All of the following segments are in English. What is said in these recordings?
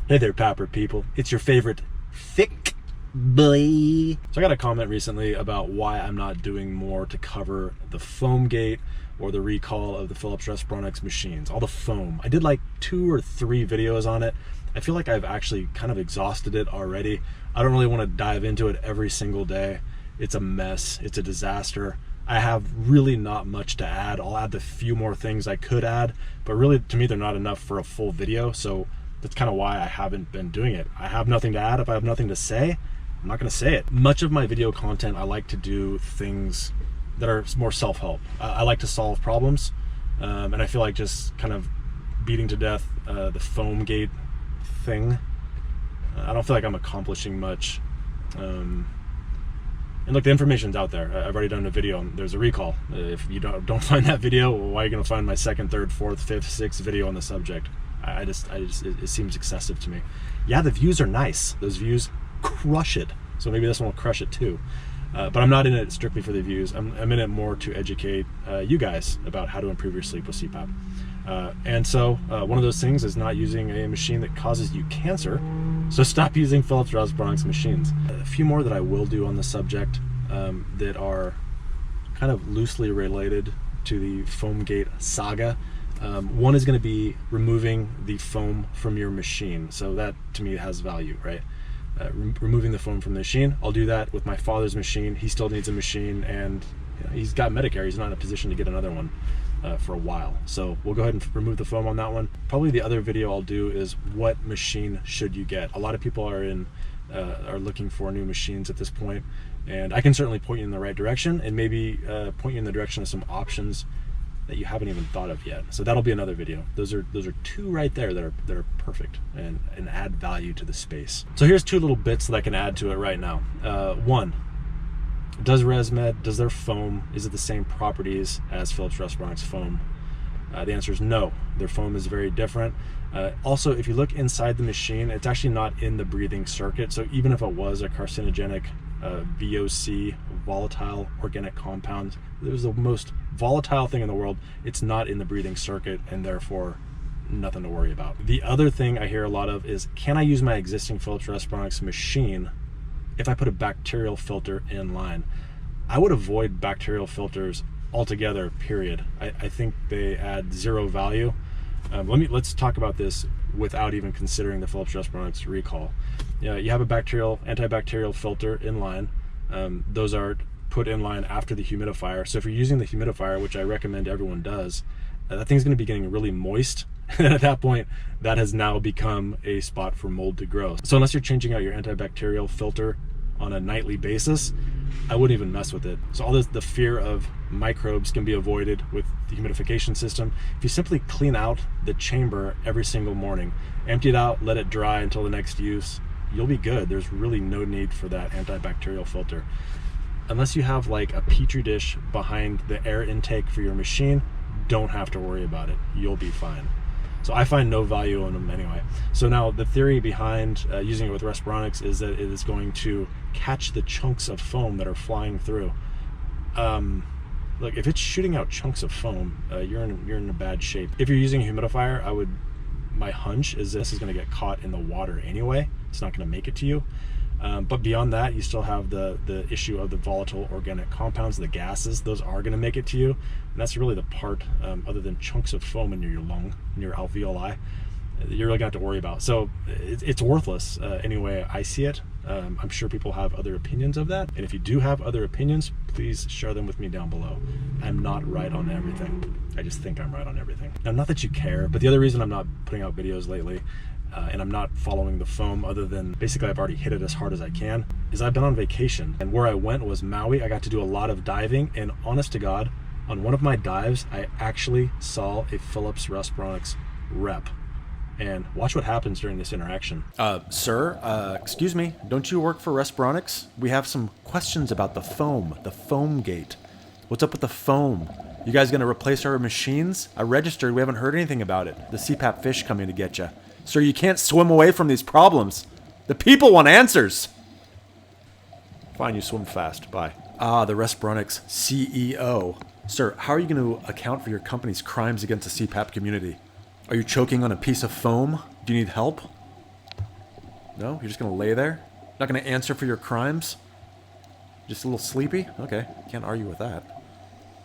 Hey there, Papper people. It's your favorite thick boy. So I got a comment recently about why I'm not doing more to cover the FoamGate or the recall of the Philips Respironics machines, all the foam. I did like 2 or 3 videos on it. I feel like I've actually kind of exhausted it already. I don't really want to dive into it every single day. It's a mess. It's a disaster. I have really not much to add. I'll add the few more things I could add, but really to me they're not enough for a full video. So that's kind of why I haven't been doing it. I have nothing to add. If I have nothing to say, I'm not going to say it. Much of my video content, I like to do things that are more self-help. I like to solve problems, and I feel like just kind of beating to death the FoamGate thing, I don't feel like I'm accomplishing much. And look, the information's out there. I've already done a video. There's a recall. If you don't find that video, why are you going to find my 2nd, 3rd, 4th, 5th, 6th video on the subject? It seems excessive to me. Yeah, the views are nice. Those views crush it. So maybe this one will crush it too. But I'm not in it strictly for the views. I'm in it more to educate you guys about how to improve your sleep with CPAP. And so one of those things is not using a machine that causes you cancer. So stop using Philips Respironics machines. A few more that I will do on the subject that are kind of loosely related to the FoamGate saga. One is going to be removing the foam from your machine. So that to me has value, right? Removing the foam from the machine. I'll do that with my father's machine. He still needs a machine, and he's got Medicare. He's not in a position to get another one for a while. So we'll go ahead and remove the foam on that one. Probably the other video I'll do is what machine should you get. A lot of people are looking for new machines at this point, and I can certainly point you in the right direction and maybe point you in the direction of some options that you haven't even thought of yet. So that'll be another video. Those are 2 right there that are perfect and add value to the space. So here's 2 little bits that I can add to it right now. 1, does ResMed, does their foam, is it the same properties as Philips Respironics foam? The answer is no. Their foam is very different. Also, if you look inside the machine, it's actually not in the breathing circuit. So even if it was a carcinogenic VOC, volatile organic compound, it was the most volatile thing in the world, it's not in the breathing circuit, and therefore nothing to worry about. The other thing I hear a lot of is, can I use my existing Philips Respironics machine if I put a bacterial filter in line? I would avoid bacterial filters altogether, period. I think they add 0 value. Let's talk about this without even considering the Philips Respironics recall. You have a antibacterial filter in line. Those are put in line after the humidifier. So if you're using the humidifier, which I recommend everyone does, that thing's going to be getting really moist. And at that point, that has now become a spot for mold to grow. So unless you're changing out your antibacterial filter on a nightly basis, I wouldn't even mess with it. So all the fear of microbes can be avoided with the humidification system. If you simply clean out the chamber every single morning, empty it out, let it dry until the next use, you'll be good. There's really no need for that antibacterial filter. Unless you have like a petri dish behind the air intake for your machine, don't have to worry about it. You'll be fine. So I find no value in them anyway. So now the theory behind using it with Respironics is that it is going to catch the chunks of foam that are flying through. Look, if it's shooting out chunks of foam, you're in a bad shape. If you're using a humidifier, my hunch is this is going to get caught in the water anyway. It's not going to make it to you. But beyond that, you still have the issue of the volatile organic compounds, the gases. Those are going to make it to you, and that's really the part, other than chunks of foam in your lung, in your alveoli, you're really going to have to worry about. So it's worthless anyway I see it. I'm sure people have other opinions of that, and if you do have other opinions, please share them with me down below. I'm not right on everything. I just think I'm right on everything. Now, not that you care, but the other reason I'm not putting out videos lately and I'm not following the foam, other than basically I've already hit it as hard as I can, is I've been on vacation, and where I went was Maui. I got to do a lot of diving, and honest to God, on one of my dives, I actually saw a Philips Respironics Rep. And watch what happens during this interaction. Sir, excuse me, don't you work for Respironics? We have some questions about the foam, the FoamGate. What's up with the foam? You guys gonna replace our machines? I registered, we haven't heard anything about it. The CPAP fish coming to get you. Sir, you can't swim away from these problems. The people want answers. Fine, you swim fast, bye. Ah, the Respironics CEO. Sir, how are you going to account for your company's crimes against the CPAP community? Are you choking on a piece of foam? Do you need help? No? You're just gonna lay there? Not gonna answer for your crimes? Just a little sleepy? Okay, can't argue with that.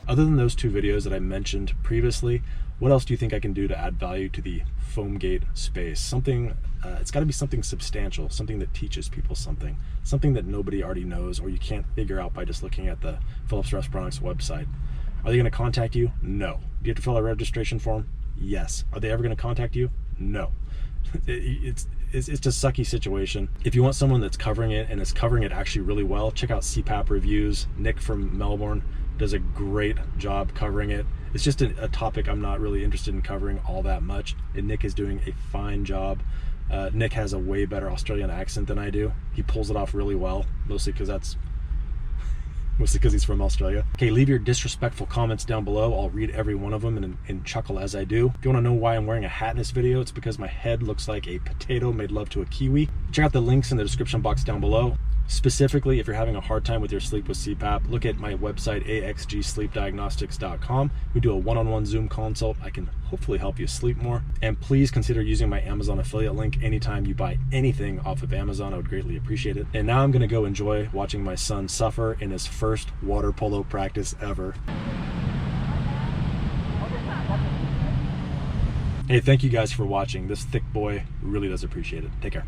Other than those 2 videos that I mentioned previously, what else do you think I can do to add value to the FoamGate space? Something, it's gotta be something substantial, something that teaches people something that nobody already knows or you can't figure out by just looking at the Philips Respironics website. Are they gonna contact you? No. Do you have to fill out a registration form? Yes. Are they ever gonna contact you? No. It's just a sucky situation. If you want someone that's covering it and is covering it actually really well, check out CPAP Reviews. Nick from Melbourne does a great job covering it. It's just a topic I'm not really interested in covering all that much, and Nick is doing a fine job. Nick has a way better Australian accent than I do. He pulls it off really well, mostly because he's from Australia. Okay, leave your disrespectful comments down below. I'll read every one of them and chuckle as I do. If you want to know why I'm wearing a hat in this video, it's because my head looks like a potato made love to a kiwi. Check out the links in the description box down below. Specifically, if you're having a hard time with your sleep with CPAP, look at my website, axgsleepdiagnostics.com. We do a one-on-one Zoom consult. I can hopefully help you sleep more. And please consider using my Amazon affiliate link anytime you buy anything off of Amazon. I would greatly appreciate it. And now I'm gonna go enjoy watching my son suffer in his first water polo practice ever. Hey, thank you guys for watching. This thick boy really does appreciate it. Take care.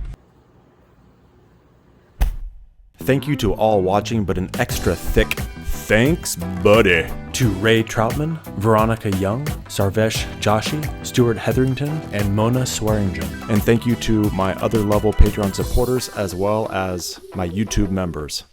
Thank you to all watching, but an extra thick thanks, buddy, to Ray Troutman, Veronica Young, Sarvesh Joshi, Stuart Hetherington, and Mona Swearingen. And thank you to my other level Patreon supporters as well as my YouTube members.